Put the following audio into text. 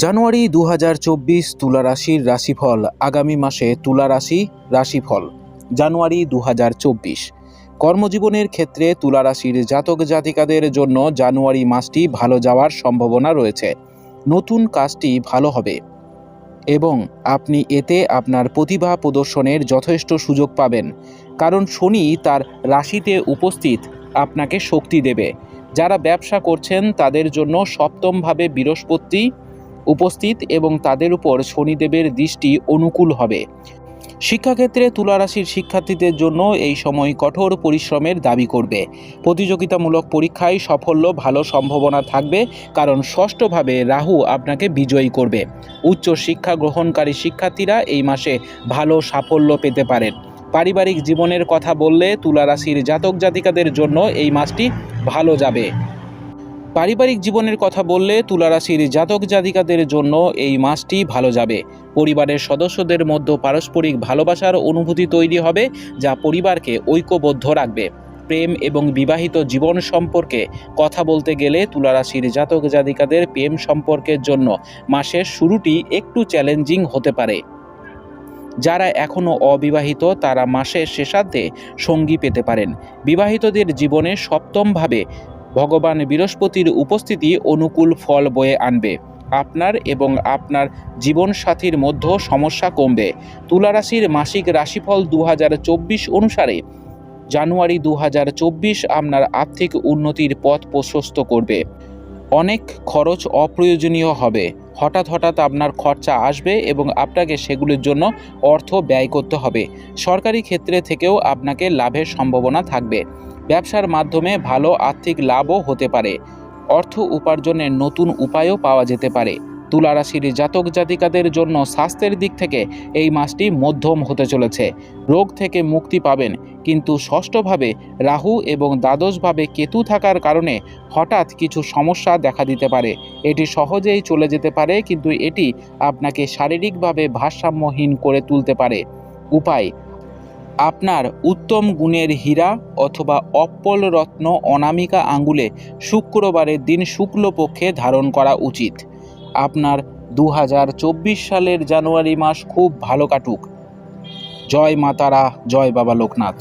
জানুয়ারি 2024 তুলা রাশির রাশিফল। আগামী মাসে তুলা রাশি রাশিফল জানুয়ারি 2024। কর্মজীবনের ক্ষেত্রে তুলা রাশির জাতক জাতিকাদের জন্য জানুয়ারি মাসটি ভালো যাওয়ার সম্ভাবনা রয়েছে। নতুন কাজটি ভালো হবে এবং আপনি এতে আপনার প্রতিভা প্রদর্শনের যথেষ্ট সুযোগ পাবেন, কারণ শনি তার রাশিতে উপস্থিত আপনাকে শক্তি দেবে। যারা ব্যবসা করছেন তাদের জন্য সপ্তমভাবে বৃহস্পতি উপস্থিত এবং তাদের উপর শনিদেবের দৃষ্টি অনুকূল হবে। শিক্ষাক্ষেত্রে তুলা রাশির শিক্ষার্থীদের জন্য এই সময় কঠোর পরিশ্রমের দাবি করবে। প্রতিযোগিতামূলক পরীক্ষায় সাফল্য ভালো সম্ভাবনা থাকবে, কারণ ষষ্ঠভাবে রাহু আপনাকে বিজয়ী করবে। উচ্চ শিক্ষা গ্রহণকারী শিক্ষার্থীরা এই মাসে ভালো সাফল্য পেতে পারেন। পারিবারিক জীবনের কথা বললে তুলা রাশির জাতক জাতিকাদের জন্য এই মাসটি ভালো যাবে। পারিবারিক জীবনের কথা বললে তুলা রাশির জাতক জাতিকাদের জন্য এই মাসটি ভালো যাবে। পরিবারের সদস্যদের মধ্যে পারস্পরিক ভালোবাসার অনুভূতি তৈরি হবে, যা পরিবারকে ঐক্যবদ্ধ রাখবে। প্রেম এবং বিবাহিত জীবন সম্পর্কে কথা বলতে গেলে তুলা রাশির জাতক জাতিকাদের প্রেম সম্পর্কের জন্য মাসের শুরুটি একটু চ্যালেঞ্জিং হতে পারে। যারা এখনও অবিবাহিত তারা মাসের শেষার্ধে সঙ্গী পেতে পারেন। বিবাহিতদের জীবনে সপ্তমভাবে ভগবান বৃহস্পতির উপস্থিতি অনুকূল ফল বয়ে আনবে। আপনার এবং আপনার জীবনসাথীর মধ্যে সমস্যা কমবে। তুলা রাশির মাসিক রাশিফল 2024 অনুসারে জানুয়ারি 2024 আপনার আর্থিক উন্নতির পথ প্রশস্ত করবে। অনেক খরচ অপ্রয়োজনীয় হবে। হঠাৎ আপনার খরচা আসবে এবং আপনাকে সেগুলির জন্য অর্থ ব্যয় করতে হবে। সরকারি ক্ষেত্রে থেকেও আপনাকে লাভের সম্ভাবনা থাকবে। ব্যবসার মাধ্যমে ভালো আর্থিক লাভও হতে পারে। অর্থ উপার্জনের নতুন উপায়ও পাওয়া যেতে পারে। তুলা রাশির জাতক জাতিকাদের জন্য স্বাস্থ্যের দিক থেকে এই মাসটি মধ্যম হতে চলেছে। রোগ থেকে মুক্তি পাবেন, কিন্তু ষষ্ঠভাবে রাহু এবং দ্বাদশভাবে কেতু থাকার কারণে হঠাৎ কিছু সমস্যা দেখা দিতে পারে। এটি সহজেই চলে যেতে পারে, কিন্তু এটি আপনাকে শারীরিকভাবে ভারসাম্যহীন করে তুলতে পারে। উপায়: আপনার উত্তম গুণের হীরা অথবা অপ্পল রত্ন অনামিকা আঙ্গুলে শুক্রবারের দিন শুক্লপক্ষে ধারণ করা উচিত। আপনার 2024 সালের জানুয়ারি মাস খুব ভালো কাটুক। জয় মা তারা, জয় বাবা লোকনাথ।